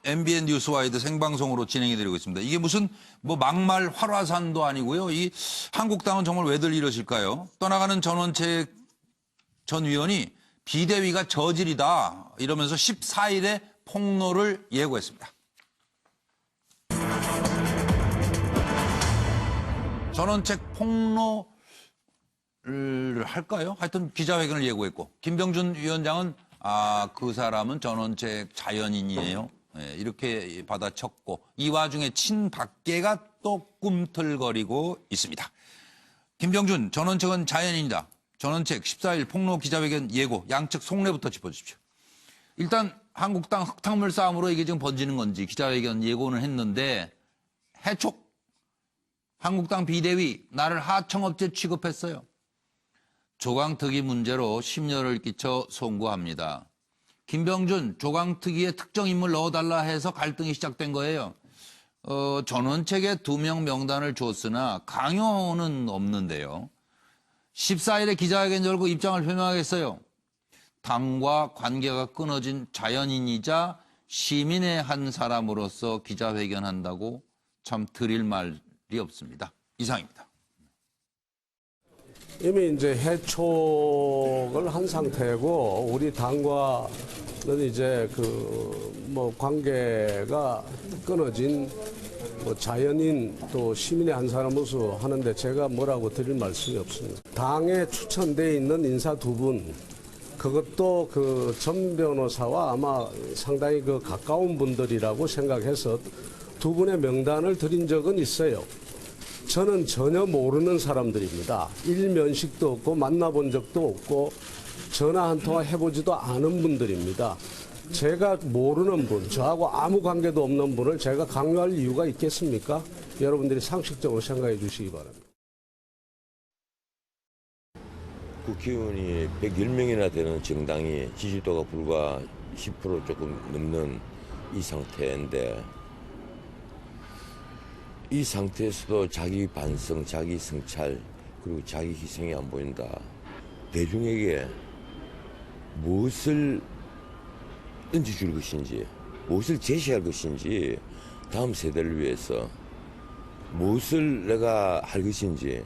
MBN 뉴스와이드 생방송으로 진행이 되고 있습니다. 이게 무슨 뭐 막말 활화산도 아니고요. 이 한국당은 정말 왜들 이러실까요? 떠나가는 전원책 전 의원이 비대위가 저질이다 이러면서 14일에 폭로를 예고했습니다. 전원책 폭로를 할까요? 하여튼 기자회견을 예고했고 김병준 위원장은 그 사람은 전원책 자연인이에요. 네, 이렇게 받아쳤고 이 와중에 친박계가 또 꿈틀거리고 있습니다. 김병준 전원책은 자연인이다. 전원책 14일 폭로 기자회견 예고 양측 속내부터 짚어주십시오. 일단 한국당 흙탕물 싸움으로 이게 지금 번지는 건지 기자회견 예고는 했는데 해촉 한국당 비대위 나를 하청업체 취급했어요. 조강특위 문제로 심려를 끼쳐 송구합니다. 김병준 조강특위에 특정 인물 넣어달라 해서 갈등이 시작된 거예요. 전원책에 2명 명단을 줬으나 강요는 없는데요. 14일에 기자회견 열고 입장을 표명하겠어요. 당과 관계가 끊어진 자연인이자 시민의 한 사람으로서 기자회견한다고 참 드릴 말이 없습니다. 이상입니다. 이미 이제 해촉을 한 상태고 우리 당과는 이제 뭐 관계가 끊어진 뭐 자연인 또 시민의 한 사람으로서 하는데 제가 뭐라고 드릴 말씀이 없습니다. 당에 추천돼 있는 인사 2분 그것도 전 변호사와 아마 상당히 가까운 분들이라고 생각해서 2분의 명단을 드린 적은 있어요. 저는 전혀 모르는 사람들입니다. 일면식도 없고 만나본 적도 없고 전화 한 통화 해보지도 않은 분들입니다. 제가 모르는 분, 저하고 아무 관계도 없는 분을 제가 강요할 이유가 있겠습니까? 여러분들이 상식적으로 생각해 주시기 바랍니다. 국회의원이 110명이나 되는 정당이 지지도가 불과 10% 조금 넘는 이 상태인데 이 상태에서도 자기 반성, 자기 성찰, 그리고 자기 희생이 안 보인다. 대중에게 무엇을 던져줄 것인지, 무엇을 제시할 것인지, 다음 세대를 위해서 무엇을 내가 할 것인지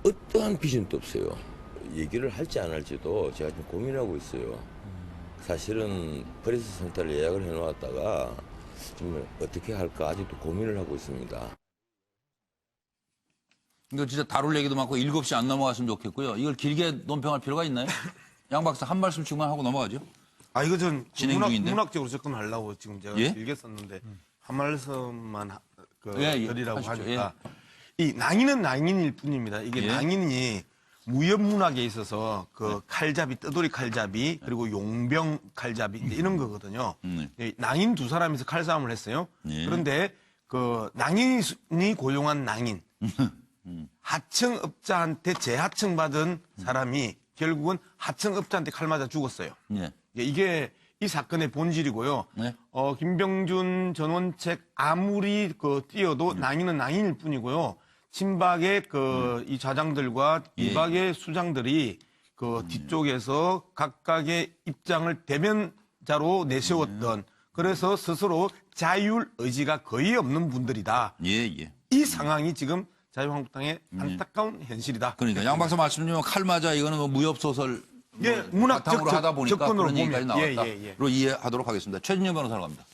어떠한 비전도 없어요. 얘기를 할지 안 할지도 제가 지금 고민하고 있어요. 사실은 프레스 센터를 예약을 해놓았다가 좀 어떻게 할까 아직도 고민을 하고 있습니다. 이거 진짜 다룰 얘기도 많고 7시 안 넘어갔으면 좋겠고요. 이걸 길게 논평할 필요가 있나요? 양 박사 한 말씀씩만 하고 넘어가죠. 이거 전 진행 중인데. 문학적으로 접근하려고 지금 제가 예? 길게 썼는데 한 말씀만 예, 드리라고 하십시오. 하니까 이 낭인은 낭인일 뿐입니다. 이게 예. 낭인이 무협문학에 있어서 칼잡이, 뜨돌이 칼잡이, 그리고 용병 칼잡이 이런 거거든요. 이 낭인 2사람이서 칼싸움을 했어요. 예. 그런데 낭인이 고용한 낭인, 하청업자한테 재하청 받은 사람이 결국은 하청업자한테 칼 맞아 죽었어요. 예. 이게 이 사건의 본질이고요. 네. 김병준 전원책 아무리 띄어도 낭인은 낭인일 뿐이고요. 친박의 이 좌장들과 이박의 수장들이 뒤쪽에서 각각의 입장을 대변자로 내세웠던 그래서 스스로 자율 의지가 거의 없는 분들이다. 예. 이 상황이 지금 자유한국당의 안타까운 현실이다. 그러니까 양 박사 말씀드리면 칼 맞아 이거는 뭐 무협 소설 예, 문학 바탕으로 하다 보니까 접근으로 그런 얘기까지 보면. 나왔다로 이해하도록 하겠습니다. 최진영 변호사로 갑니다.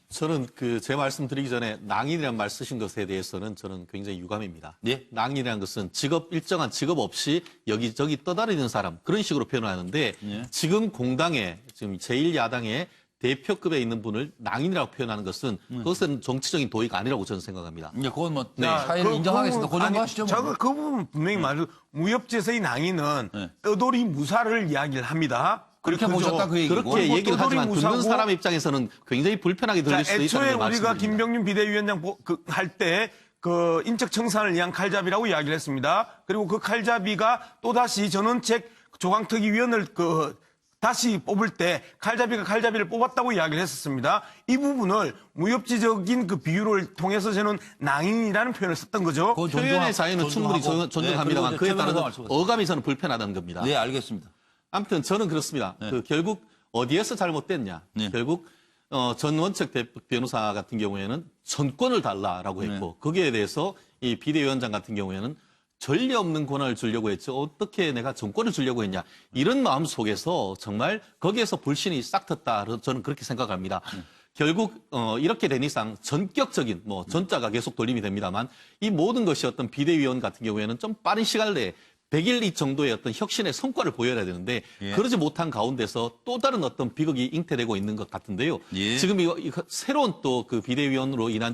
저는 제 말씀 드리기 전에 낭인이라는 말 쓰신 것에 대해서는 저는 굉장히 유감입니다. 예? 낭인이라는 것은 일정한 직업 없이 여기저기 떠다니는 사람 그런 식으로 표현하는데 예. 지금 공당에 지금 제1야당의 대표급에 있는 분을 낭인이라고 표현하는 것은 그것은 정치적인 도의가 아니라고 저는 생각합니다. 이제 그건 뭐 사회를 인정하겠습니다. 그 정도 하시죠. 제가 그 부분 분명히 말해요. 무협지에서의 낭인은 떠돌이 무사를 이야기를 합니다. 그렇게 보셨다 그 얘기고. 그렇게 얘기를 하지만 무사고, 듣는 사람 입장에서는 굉장히 불편하게 들릴 수도 있다는 애초에 걸 우리가 말씀드립니다. 김병준 비대위원장 할 때 인적 청산을 위한 칼잡이라고 이야기를 했습니다. 그리고 그 칼잡이가 또다시 전원책 조강특위 위원을 다시 뽑을 때 칼잡이를 뽑았다고 이야기를 했었습니다. 이 부분을 무협지적인 비유를 통해서 저는 낭인이라는 표현을 썼던 거죠. 표현의 자유는 충분히 존중합니다만 그에 따른 어감이 저는 불편하다는 겁니다. 네, 알겠습니다. 아무튼 저는 그렇습니다. 네. 결국 어디에서 잘못됐냐. 네. 결국 전원책 변호사 같은 경우에는 전권을 달라라고 했고 거기에 대해서 이 비대위원장 같은 경우에는 전례 없는 권한을 주려고 했죠. 어떻게 내가 전권을 주려고 했냐. 이런 마음 속에서 정말 거기에서 불신이 싹 텄다. 저는 그렇게 생각합니다. 결국 이렇게 된 이상 전격적인 전자가 계속 돌림이 됩니다만 이 모든 것이 어떤 비대위원 같은 경우에는 좀 빠른 시간 내에 100일 정도의 어떤 혁신의 성과를 보여야 되는데 그러지 못한 가운데서 또 다른 어떤 비극이 잉태되고 있는 것 같은데요. 지금 이거 새로운 또 그 비대위원으로 인한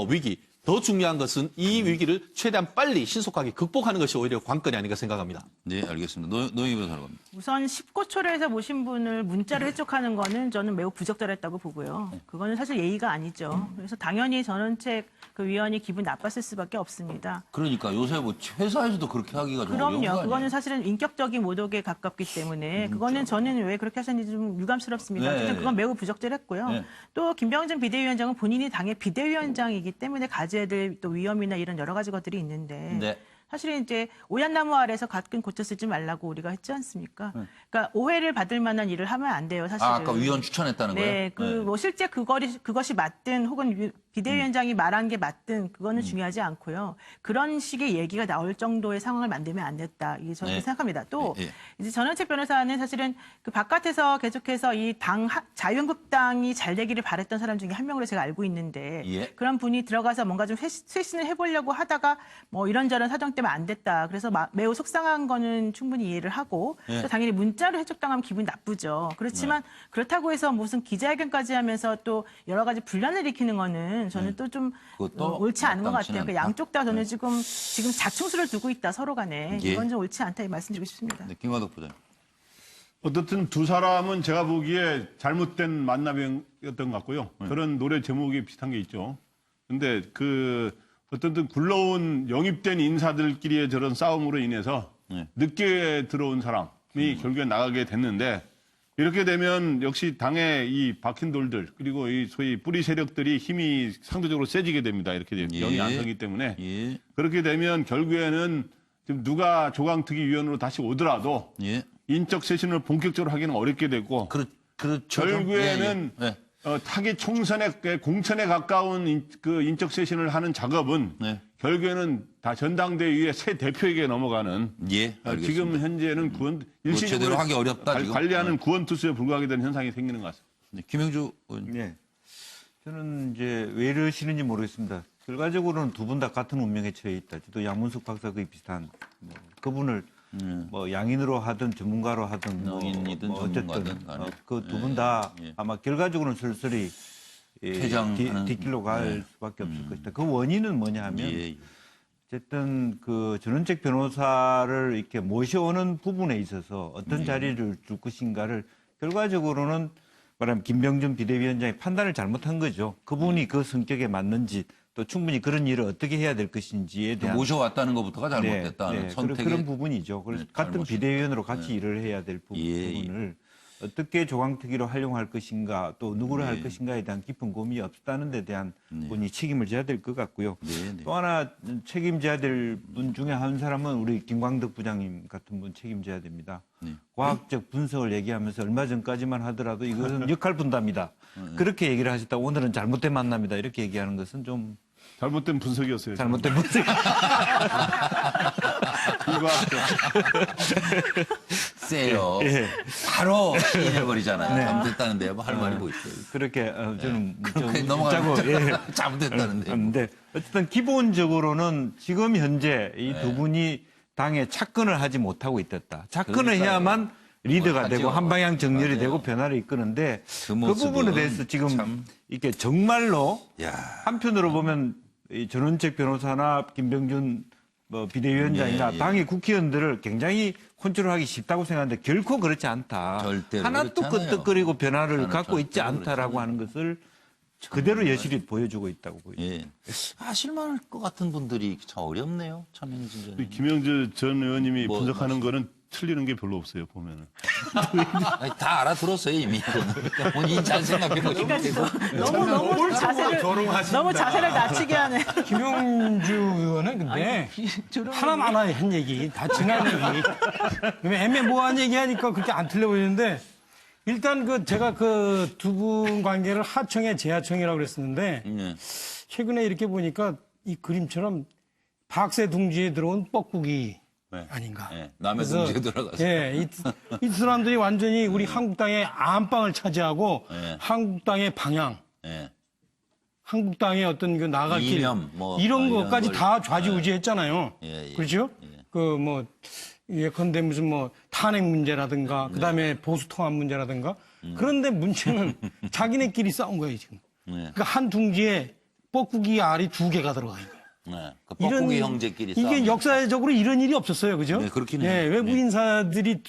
위기 더 중요한 것은 이 위기를 최대한 빨리 신속하게 극복하는 것이 오히려 관건이 아닌가 생각합니다. 네, 알겠습니다. 노영희 변호사로 갑니다. 우선 19초로에서 모신 분을 문자로 해촉하는 거는 저는 매우 부적절했다고 보고요. 그거는 사실 예의가 아니죠. 그래서 당연히 전원책 그 위원이 기분 나빴을 수밖에 없습니다. 그러니까 요새 뭐 회사에서도 그렇게 하기가 좀 어려운 거 그럼요. 아니에요? 그거는 사실은 인격적인 모독에 가깝기 때문에 그거는 저는 왜 그렇게 하셨는지 좀 유감스럽습니다. 네. 어쨌든 그건 매우 부적절했고요. 네. 또 김병준 비대위원장은 본인이 당의 비대위원장이기 때문에 가져야 될 또 위험이나 이런 여러 가지 것들이 있는데 네. 사실은 이제 오얏나무 아래서 갓근 고쳐 쓰지 말라고 우리가 했지 않습니까? 그러니까 오해를 받을 만한 일을 하면 안 돼요, 사실은. 아까 위원 추천했다는 거예요? 네, 뭐 실제 그것이 맞든 혹은 비대위원장이 말한 게 맞든 그거는 중요하지 않고요. 그런 식의 얘기가 나올 정도의 상황을 만들면 안 됐다. 이게 저는 네. 생각합니다. 또 예. 이제 전원책 변호사는 사실은 그 바깥에서 계속해서 이 자유한국당이 잘 되기를 바랬던 사람 중에 한 명으로 제가 알고 있는데 예. 그런 분이 들어가서 뭔가 좀 쇄신을 해보려고 하다가 뭐 이런저런 사정 때문에 안 됐다. 그래서 매우 속상한 거는 충분히 이해를 하고 예. 또 당연히 문자로 해촉당하면 기분이 나쁘죠. 그렇지만 그렇다고 해서 무슨 기자회견까지 하면서 또 여러 가지 분란을 일으키는 거는 저는 또 좀 그것도 옳지 않은 것 마땅치는 같아요. 그러니까 않다. 양쪽 다 저는 지금 자충수를 두고 있다 서로 간에 예. 이건 좀 옳지 않다 이 말씀드리고 싶습니다. 네, 김관덕 부장님. 어떻든 두 사람은 제가 보기에 잘못된 만남이었던 것 같고요. 그런 노래 제목이 비슷한 게 있죠. 근데 어떤 굴러온 영입된 인사들끼리의 저런 싸움으로 인해서 늦게 들어온 사람이 결국에 나가게 됐는데 이렇게 되면 역시 당의 이 박힌 돌들 그리고 이 소위 뿌리 세력들이 힘이 상대적으로 세지게 됩니다. 이렇게 되면 영이 안 서기 때문에 예. 그렇게 되면 결국에는 지금 누가 조강특위 위원으로 다시 오더라도 예. 인적 쇄신을 본격적으로 하기는 어렵게 되고 그렇죠. 결국에는 예, 예. 타기 총선의 공천에 가까운 인적 쇄신을 하는 작업은 네. 결국에는 다 전당대회의 새 대표에게 넘어가는 예, 알겠습니다. 지금 현재는 제대로 하기 어렵다, 지금. 관리하는 구원투수에 불과하게 되는 현상이 생기는 것 같습니다. 네, 김영주 의원님. 네. 저는 이제 왜 이러시는지 모르겠습니다. 결과적으로는 두 분 다 같은 운명에 처해 있다. 저도 양문숙 박사 거의 비슷한 그분을 뭐 양인으로 하든 전문가로 하든 농인이든 어쨌든 전문가든 간에. 그 두 분 다 예. 아마 결과적으로는 슬슬이 퇴장하는. 뒷길로 갈 수밖에 없을 것이다. 그 원인은 뭐냐 하면 예. 어쨌든 그 전원책 변호사를 이렇게 모셔오는 부분에 있어서 어떤 자리를 줄 것인가를 결과적으로는 말하면 김병준 비대위원장이 판단을 잘못한 거죠. 그분이 그 성격에 맞는지 또 충분히 그런 일을 어떻게 해야 될 것인지에 대한 모셔왔다는 것부터가 잘못됐다는 선택의 그런 부분이죠. 그래서 같은 잘못이죠. 비대위원으로 같이 일을 해야 될 예, 부분을 어떻게 조강특위로 활용할 것인가 또 누구를 네. 할 것인가에 대한 깊은 고민이 없다는 데 대한 분이 책임을 져야 될 것 같고요. 네, 네. 또 하나 책임져야 될 분 중에 한 사람은 우리 김광덕 부장님 같은 분 책임져야 됩니다. 네. 과학적 분석을 얘기하면서 얼마 전까지만 하더라도 이것은 역할 분담이다. 그렇게 얘기를 하셨다고 오늘은 잘못된 만남이다. 이렇게 얘기하는 것은 좀 잘못된 분석이었어요. 잘못된 분석. 세요. 예. 바로 시인해버리잖아요. 잘못됐다는데 뭐 할 말이 뭐 있어요. 그렇게 저는 그렇게 좀 넘어가고 짜고, 예. 잘못됐다는데. 근데 어쨌든 기본적으로는 지금 현재 이 두 분이 당에 착근을 하지 못하고 있었다. 착근을 그러니까요. 해야만 리더가 하죠. 되고 한 방향 정렬이 맞아요. 되고 변화를 이끄는데 그 그 모습은 부분에 대해서 지금 참. 이게 정말로 야. 한편으로 보면 이 전원책 변호사나 김병준 뭐 비대위원장이나 예, 예. 당의 국회의원들을 굉장히 컨트롤하기 쉽다고 생각하는데 결코 그렇지 않다. 절대로 하나도 그렇지 않아요. 끄떡거리고 변화를 저는 갖고 있지 절대로 않다라고 그렇지 하는 것을 그대로 여실히 보여주고 있다고 보입니다. 예. 아실만할 것 같은 분들이 참 어렵네요. 참행진 전. 김영주 전 의원님이 뭐, 분석하는 거는 틀리는 게 별로 없어요. 보면은. 아니, 다 알아들었어요 이미. 그러니까 본인이 잘 생각해 보시면 되고. 너무 자세를 낮추게 하네. 김용주 의원은 근데 하나만 하나 한 얘기, 다 지난 얘기. 애매모호한 얘기하니까 그렇게 안 틀려 보이는데 일단 제가 그 두 분 관계를 하청의 재하청이라고 그랬었는데 예. 최근에 이렇게 보니까 이 그림처럼 박새 둥지에 들어온 뻐꾸기 네. 아닌가. 예. 남의 그래서, 동지에 들어가서. 예, 이 사람들이 완전히 우리 한국당의 안방을 차지하고 예. 한국당의 방향, 예. 한국당의 어떤 그 나갈 길 이념, 뭐, 이런 이런 것까지 걸, 다 좌지우지했잖아요. 예, 예. 그렇죠? 예컨대 무슨 탄핵 문제라든가 그다음에 보수 통합 문제라든가 그런데 문제는 자기네끼리 싸운 거예요 지금. 그러니까 한 둥지에 뻐꾸기 알이 2개가 들어가 있는 거예요. 네. 그 뻐꾸기 형제끼리 이게 싸우는 역사적으로 이런 일이 없었어요, 그죠? 네, 그렇긴 예, 해요. 외부 네. 인사들이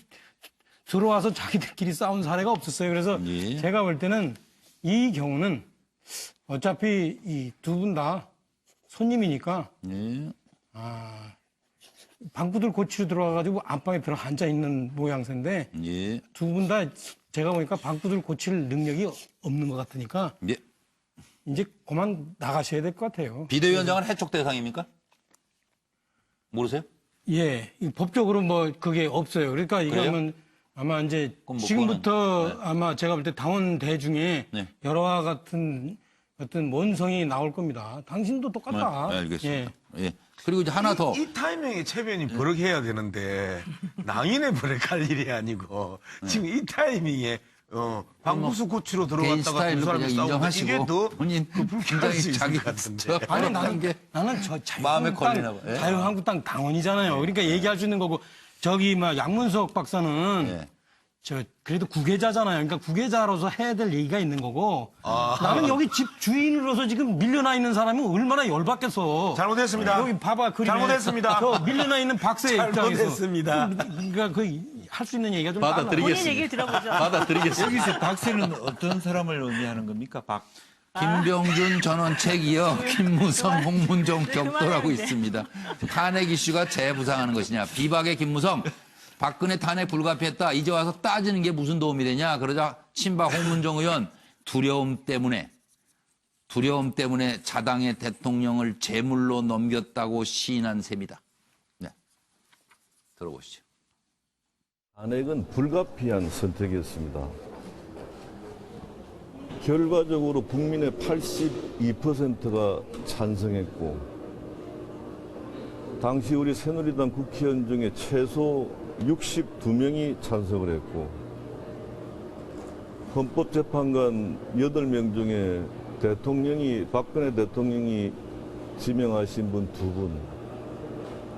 들어와서 자기들끼리 싸운 사례가 없었어요. 그래서 예. 제가 볼 때는 이 경우는 어차피 이 두 분 다 손님이니까 예. 방구들 고치러 들어와가지고 안방에 들어 앉아 있는 모양새인데 예. 두 분 다 제가 보니까 방구들 고칠 능력이 없는 것 같으니까 예. 이제 그만 나가셔야 될 것 같아요. 비대위원장은 해촉 대상입니까? 모르세요? 예, 이 법적으로 뭐 그게 없어요. 그러니까 이거는 아마 이제 그럼 뭐 지금부터 그거는, 아마 제가 볼 때 당원대 중에 네. 여러와 같은 어떤 원성이 나올 겁니다. 당신도 똑같다. 네, 알겠습니다. 예. 예. 그리고 이제 하나 더. 이 타이밍에 최변이 버럭해야 되는데 낭인의 버럭할 일이 아니고 지금 이 타이밍에 방구수 고치러 개인 들어갔다가 두 스타일로 사람이 그냥 싸우고 인정하시고 이게 더 본인 불쾌할 굉장히 수 있을 자기 것 같은데. 저 아니 그런 게 나는 저 마음에 걸리나 봐요. 예? 자유한국당 당원이잖아요. 그러니까 얘기할 수 있는 거고 저기 막 양문석 박사는 예. 저 그래도 구계자잖아요. 그러니까 구계자로서 해야 될 얘기가 있는 거고 나는 여기 집 주인으로서 지금 밀려나 있는 사람이 얼마나 열받겠어. 잘못했습니다. 여기 봐봐 그림에 잘못했습니다. 저 밀려나 있는 박사의 입장에서 잘못했습니다. 그러니까 그 할 수 있는 얘기가 좀 받아들이겠습니다. 본인 얘기를 들어보죠. 받아들이겠습니다. 여기서 박세는 어떤 사람을 의미하는 겁니까? 김병준 전원책 이어 김무성, 홍문종 격돌하고 그만해야 돼. 있습니다. 탄핵 이슈가 재부상하는 것이냐. 비박의 김무성. 박근혜 탄핵 불가피했다. 이제 와서 따지는 게 무슨 도움이 되냐. 그러자 친박 홍문종 의원 두려움 때문에 자당의 대통령을 제물로 넘겼다고 시인한 셈이다. 네. 들어보시죠. 탄핵은 불가피한 선택이었습니다. 결과적으로 국민의 82%가 찬성했고 당시 우리 새누리당 국회의원 중에 최소 62명이 찬성을 했고 헌법재판관 8명 중에 박근혜 대통령이 지명하신 분 2분,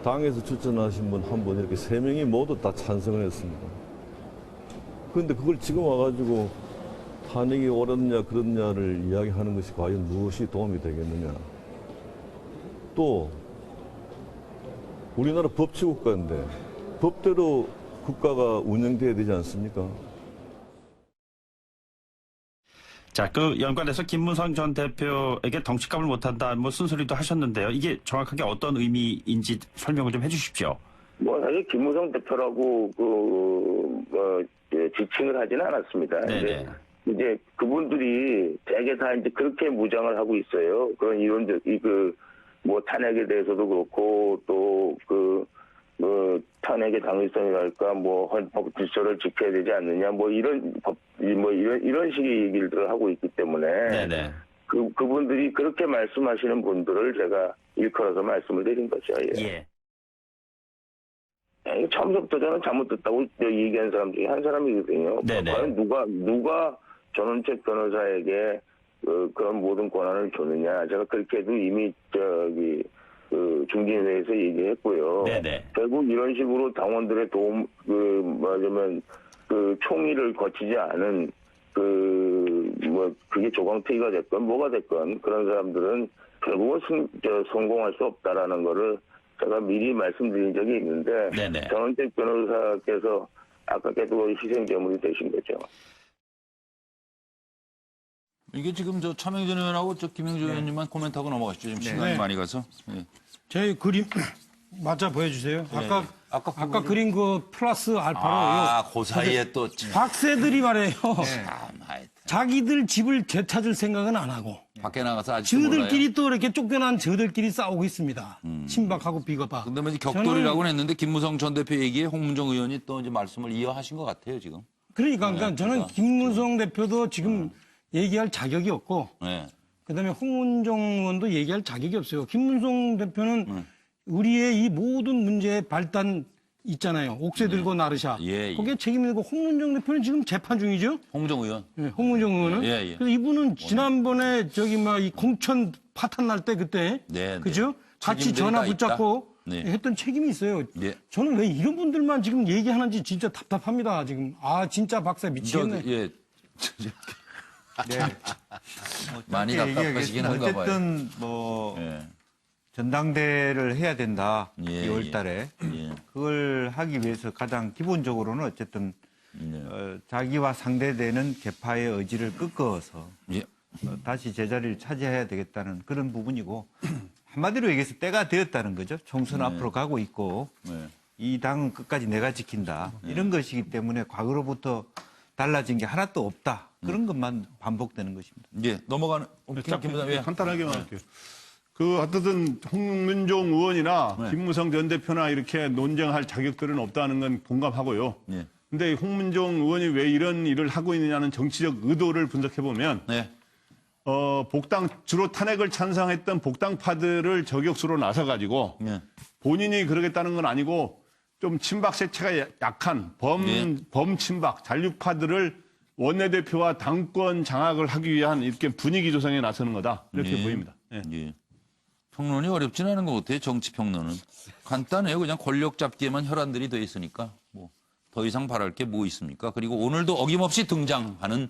당에서 추천하신 분 1분, 이렇게 3명이 모두 다 찬성을 했습니다. 그런데 그걸 지금 와가지고 탄핵이 옳았냐 그렇냐를 이야기하는 것이 과연 무엇이 도움이 되겠느냐. 또 우리나라 법치국가인데 법대로 국가가 운영돼야 되지 않습니까? 자, 그 연관해서 김무성 전 대표에게 덩치값을 못한다, 뭐 쓴소리도 하셨는데요. 이게 정확하게 어떤 의미인지 설명을 좀 해주십시오. 사실 김무성 대표라고 지칭을 하지는 않았습니다. 네네. 이제 그분들이 대개 다 이제 그렇게 무장을 하고 있어요. 그런 이론적 탄핵에 대해서도 그렇고 또 탄핵의 당위성이랄까 헌법 질서를 지켜야 되지 않느냐 이런 식의 얘기들을 하고 있기 때문에 네네. 그분들이 그렇게 말씀하시는 분들을 제가 일컬어서 말씀을 드린 거죠. 예. 처음부터 저는 잘못 듣다고 얘기한 사람 중에 한 사람이거든요. 네네. 과연 누가 전원책 변호사에게 그런 모든 권한을 줬느냐. 제가 그렇게도 이미 중진회에서 얘기했고요. 네네. 결국 이런 식으로 당원들의 도움, 총의를 거치지 않은 그게 조광특위가 됐건 뭐가 됐건 그런 사람들은 결국은 성공할 수 없다라는 거를 제가 미리 말씀드린 적이 있는데 네네. 전원책 변호사께서 아깝게도 희생제물이 되신 거죠. 이게 지금 저 차명진 의원하고 저 김영주 의원님만 코멘트하고 넘어가시죠. 지금 시간이 네. 많이 가서. 예. 제 그림 맞아 보여주세요. 아까 그린 그 플러스 알파로 그 사이에 또. 박새들이 말해요. 참, 하여튼. 자기들 집을 되찾을 생각은 안 하고 밖에 나가서 아직도 몰라요. 저들끼리 또 이렇게 쫓겨난 저들끼리 싸우고 있습니다. 친박하고 비거박. 근데 뭐 이제 격돌이라고는 했는데 김무성 전 대표 얘기에 홍문종 의원이 또 이제 말씀을 이어하신 것 같아요, 지금. 그러니까 저는 김무성 대표도 지금 얘기할 자격이 없고 네. 그다음에 홍문종 의원도 얘기할 자격이 없어요. 김무성 대표는 우리의 이 모든 문제의 발단 있잖아요. 옥새 들고 나르샤. 예. 거기에 책임이고 홍문종 대표는 지금 재판 중이죠. 홍정 의원. 네, 홍문종 의원은. 예. 그래서 이분은 지난번에 저기 막 이 공천 파탄 날 때 그때 네, 그죠? 같이 책임들이 전화 다 붙잡고 있다. 네. 했던 책임이 있어요. 예. 저는 왜 이런 분들만 지금 얘기하는지 진짜 답답합니다. 지금 진짜 박사 미치겠네. 예. 많이 짧게 답답하시긴 얘기하겠습니다. 한가 봐요. 어쨌든 뭐 예. 전당대회를 해야 된다. 예, 2월 달에. 예. 그걸 하기 위해서 가장 기본적으로는 어쨌든 자기와 상대되는 계파의 의지를 꺾어서 예. 다시 제자리를 차지해야 되겠다는 그런 부분이고 한마디로 얘기해서 때가 되었다는 거죠. 총선 앞으로 가고 있고 네. 이 당은 끝까지 내가 지킨다. 이런 것이기 때문에 과거로부터 달라진 게 하나도 없다. 그런 것만 반복되는 것입니다. 예. 넘어가는 예, 간단하게만 할게요. 어쨌든 홍문종 의원이나 네. 김무성 전 대표나 이렇게 논쟁할 자격들은 없다는 건 공감하고요. 예. 근데 홍문종 의원이 왜 이런 일을 하고 있느냐는 정치적 의도를 분석해 보면 네. 주로 탄핵을 찬성했던 복당파들을 저격수로 나서 가지고 예. 본인이 그러겠다는 건 아니고 좀 친박 세체가 약한 범친박 잔류파들을 원내대표와 당권 장악을 하기 위한 이렇게 분위기 조성에 나서는 거다 이렇게 예. 보입니다. 예. 예. 평론이 어렵진 않은 것 같아요. 정치 평론은 간단해요. 그냥 권력 잡기에만 혈안들이 돼 있으니까 뭐 더 이상 바랄 게 뭐 있습니까? 그리고 오늘도 어김없이 등장하는